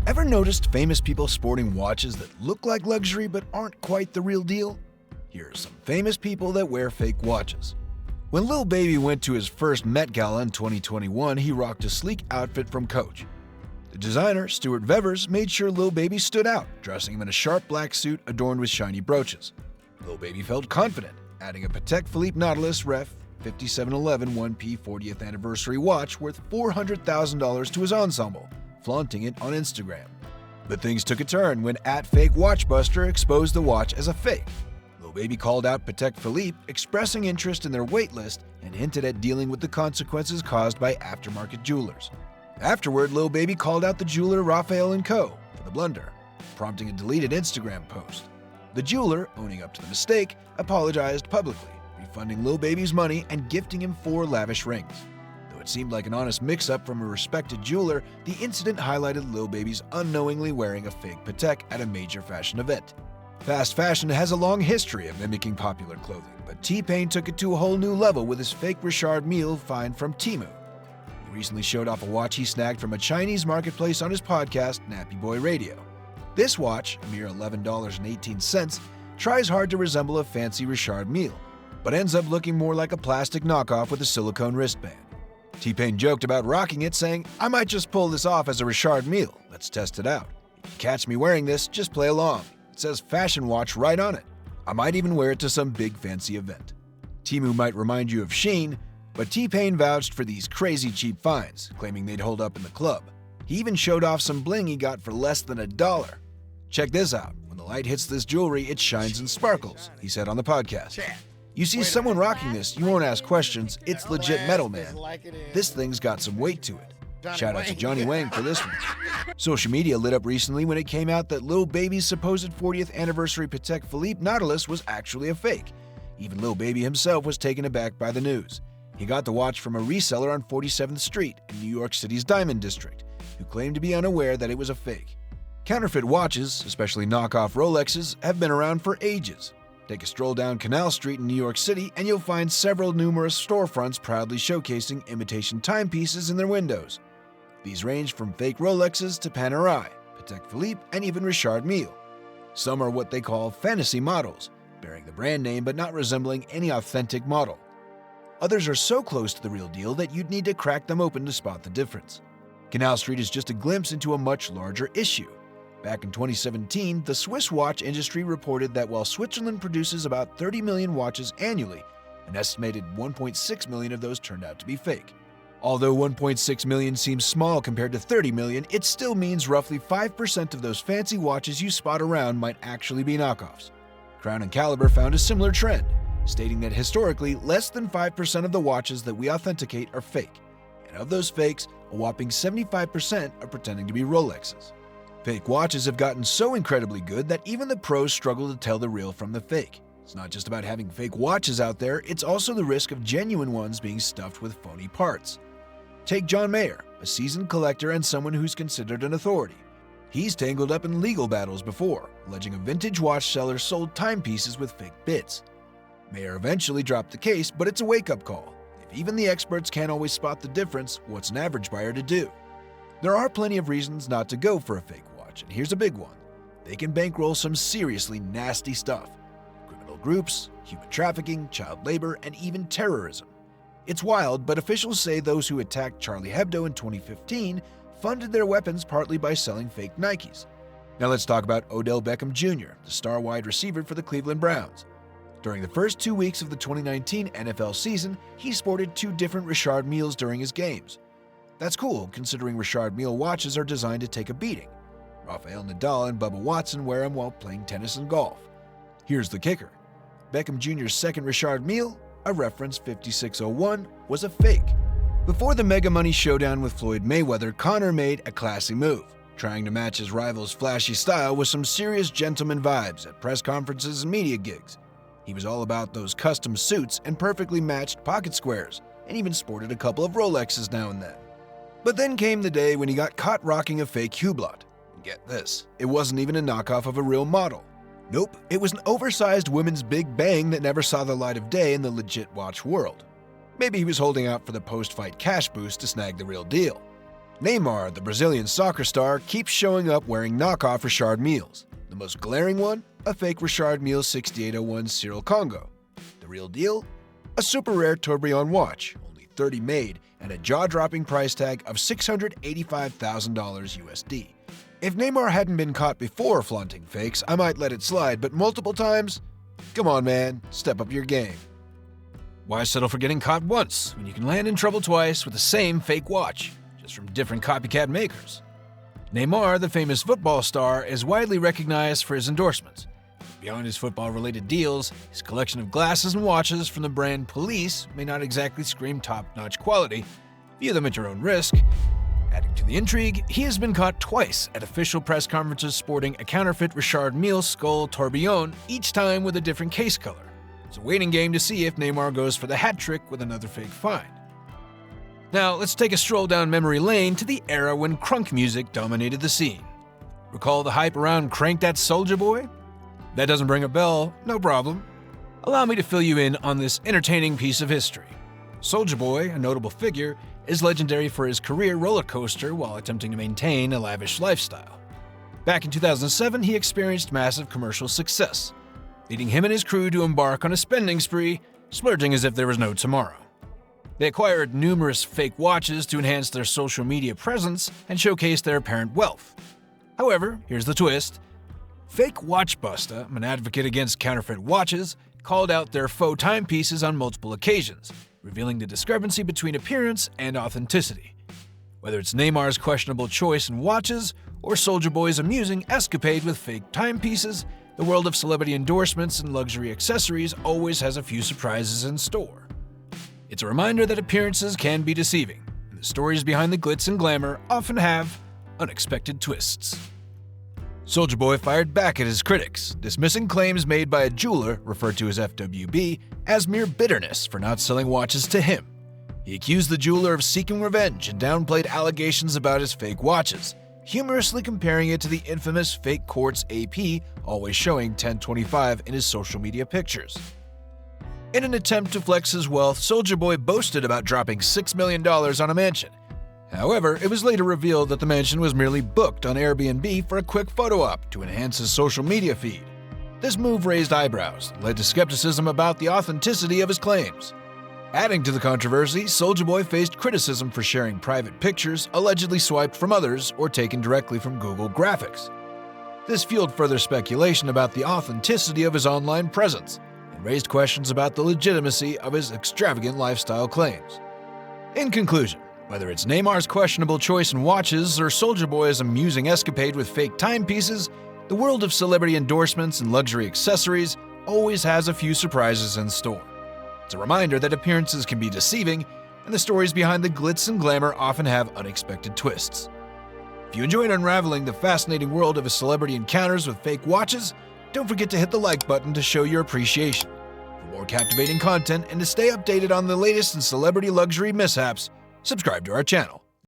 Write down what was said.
Ever noticed famous people sporting watches that look like luxury but aren't quite the real deal? Here are some famous people that wear fake watches. When Lil Baby went to his first Met Gala in 2021, he rocked a sleek outfit from Coach. The designer, Stuart Vevers, made sure Lil Baby stood out, dressing him in a sharp black suit adorned with shiny brooches. Lil Baby felt confident, adding a Patek Philippe Nautilus Ref 5711 1P 40th anniversary watch worth $400,000 to his ensemble, flaunting it on Instagram. But things took a turn when @FakeWatchbuster exposed the watch as a fake. Lil Baby called out Patek Philippe, expressing interest in their waitlist and hinted at dealing with the consequences caused by aftermarket jewelers. Afterward, Lil Baby called out the jeweler Raphael & Co. for the blunder, prompting a deleted Instagram post. The jeweler, owning up to the mistake, apologized publicly, refunding Lil Baby's money and gifting him 4 lavish rings. Though it seemed like an honest mix-up from a respected jeweler, the incident highlighted Lil Baby's unknowingly wearing a fake Patek at a major fashion event. Fast fashion has a long history of mimicking popular clothing, but T-Pain took it to a whole new level with his fake Richard Mille find from Temu. He recently showed off a watch he snagged from a Chinese marketplace on his podcast, Nappy Boy Radio. This watch, a mere $11.18, tries hard to resemble a fancy Richard Mille, but ends up looking more like a plastic knockoff with a silicone wristband. T-Pain joked about rocking it, saying, "I might just pull this off as a Richard Mille. Let's test it out. If you catch me wearing this, just play along. It says fashion watch right on it. I might even wear it to some big fancy event." Temu might remind you of Shein, but T-Pain vouched for these crazy cheap finds, claiming they'd hold up in the club. He even showed off some bling he got for less than $1. "Check this out. When the light hits this jewelry, it shines and sparkles," he said on the podcast. "You see someone rocking this, you won't ask questions. It's legit metal, man. This thing's got some weight to it." Shout out to Johnny Wang for this one. Social media lit up recently when it came out that Lil Baby's supposed 40th anniversary Patek Philippe Nautilus was actually a fake. Even Lil Baby himself was taken aback by the news. He got the watch from a reseller on 47th Street in New York City's Diamond District, who claimed to be unaware that it was a fake. Counterfeit watches, especially knockoff Rolexes, have been around for ages. Take a stroll down Canal Street in New York City and you'll find several numerous storefronts proudly showcasing imitation timepieces in their windows. These range from fake Rolexes to Panerai, Patek Philippe, and even Richard Mille. Some are what they call fantasy models, bearing the brand name but not resembling any authentic model. Others are so close to the real deal that you'd need to crack them open to spot the difference. Canal Street is just a glimpse into a much larger issue. Back in 2017, the Swiss watch industry reported that while Switzerland produces about 30 million watches annually, an estimated 1.6 million of those turned out to be fake. Although 1.6 million seems small compared to 30 million, it still means roughly 5% of those fancy watches you spot around might actually be knockoffs. Crown & Caliber found a similar trend, stating that historically, less than 5% of the watches that we authenticate are fake, and of those fakes, a whopping 75% are pretending to be Rolexes. Fake watches have gotten so incredibly good that even the pros struggle to tell the real from the fake. It's not just about having fake watches out there, it's also the risk of genuine ones being stuffed with phony parts. Take John Mayer, a seasoned collector and someone who's considered an authority. He's tangled up in legal battles before, alleging a vintage watch seller sold timepieces with fake bits. Mayer eventually dropped the case, but it's a wake-up call. If even the experts can't always spot the difference, what's an average buyer to do? There are plenty of reasons not to go for a fake watch, and here's a big one. They can bankroll some seriously nasty stuff. Criminal groups, human trafficking, child labor, and even terrorism. It's wild, but officials say those who attacked Charlie Hebdo in 2015 funded their weapons partly by selling fake Nikes. Now let's talk about Odell Beckham Jr., the star wide receiver for the Cleveland Browns. During the first 2 weeks of the 2019 NFL season, he sported 2 different Richard Milles during his games. That's cool, considering Richard Mille watches are designed to take a beating. Rafael Nadal and Bubba Watson wear them while playing tennis and golf. Here's the kicker. Beckham Jr.'s second Richard Mille, a reference 5601, was a fake. Before the mega money showdown with Floyd Mayweather, Conor made a classy move, trying to match his rival's flashy style with some serious gentleman vibes at press conferences and media gigs. He was all about those custom suits and perfectly matched pocket squares, and even sported a couple of Rolexes now and then. But then came the day when he got caught rocking a fake Hublot. Get this, it wasn't even a knockoff of a real model. Nope, it was an oversized women's Big Bang that never saw the light of day in the legit watch world. Maybe he was holding out for the post-fight cash boost to snag the real deal. Neymar, the Brazilian soccer star, keeps showing up wearing knockoff Richard Mille's. The most glaring one, a fake Richard Mille 6801 Cyril Congo. The real deal? A super rare tourbillon watch, only 30 made, and a jaw-dropping price tag of $685,000 USD. If Neymar hadn't been caught before flaunting fakes, I might let it slide, but multiple times? Come on, man, step up your game. Why settle for getting caught once when you can land in trouble twice with the same fake watch, just from different copycat makers? Neymar, the famous football star, is widely recognized for his endorsements. Beyond his football-related deals, his collection of glasses and watches from the brand Police may not exactly scream top-notch quality. View them at your own risk. Adding to the intrigue, he has been caught twice at official press conferences sporting a counterfeit Richard Mille skull tourbillon, each time with a different case color. It's a waiting game to see if Neymar goes for the hat trick with another fake find. Now, let's take a stroll down memory lane to the era when crunk music dominated the scene. Recall the hype around Crank That Soulja Boy? That doesn't ring a bell? No problem. Allow me to fill you in on this entertaining piece of history. Soulja Boy, a notable figure, is legendary for his career roller coaster while attempting to maintain a lavish lifestyle. Back in 2007, he experienced massive commercial success, leading him and his crew to embark on a spending spree, splurging as if there was no tomorrow. They acquired numerous fake watches to enhance their social media presence and showcase their apparent wealth. However, here's the twist. Fake Watch Busta, an advocate against counterfeit watches, called out their faux timepieces on multiple occasions, revealing the discrepancy between appearance and authenticity. Whether it's Neymar's questionable choice in watches or Soulja Boy's amusing escapade with fake timepieces, the world of celebrity endorsements and luxury accessories always has a few surprises in store. It's a reminder that appearances can be deceiving, and the stories behind the glitz and glamour often have unexpected twists. Soulja Boy fired back at his critics, dismissing claims made by a jeweler, referred to as FWB, as mere bitterness for not selling watches to him. He accused the jeweler of seeking revenge and downplayed allegations about his fake watches, humorously comparing it to the infamous fake Quartz AP, always showing 1025 in his social media pictures. In an attempt to flex his wealth, Soulja Boy boasted about dropping $6 million on a mansion. However, it was later revealed that the mansion was merely booked on Airbnb for a quick photo op to enhance his social media feed. This move raised eyebrows and led to skepticism about the authenticity of his claims. Adding to the controversy, Soulja Boy faced criticism for sharing private pictures allegedly swiped from others or taken directly from Google Graphics. This fueled further speculation about the authenticity of his online presence and raised questions about the legitimacy of his extravagant lifestyle claims. In conclusion, whether it's Neymar's questionable choice in watches or Soulja Boy's amusing escapade with fake timepieces, the world of celebrity endorsements and luxury accessories always has a few surprises in store. It's a reminder that appearances can be deceiving, and the stories behind the glitz and glamour often have unexpected twists. If you enjoyed unraveling the fascinating world of celebrity encounters with fake watches, don't forget to hit the like button to show your appreciation. For more captivating content and to stay updated on the latest in celebrity luxury mishaps, subscribe to our channel.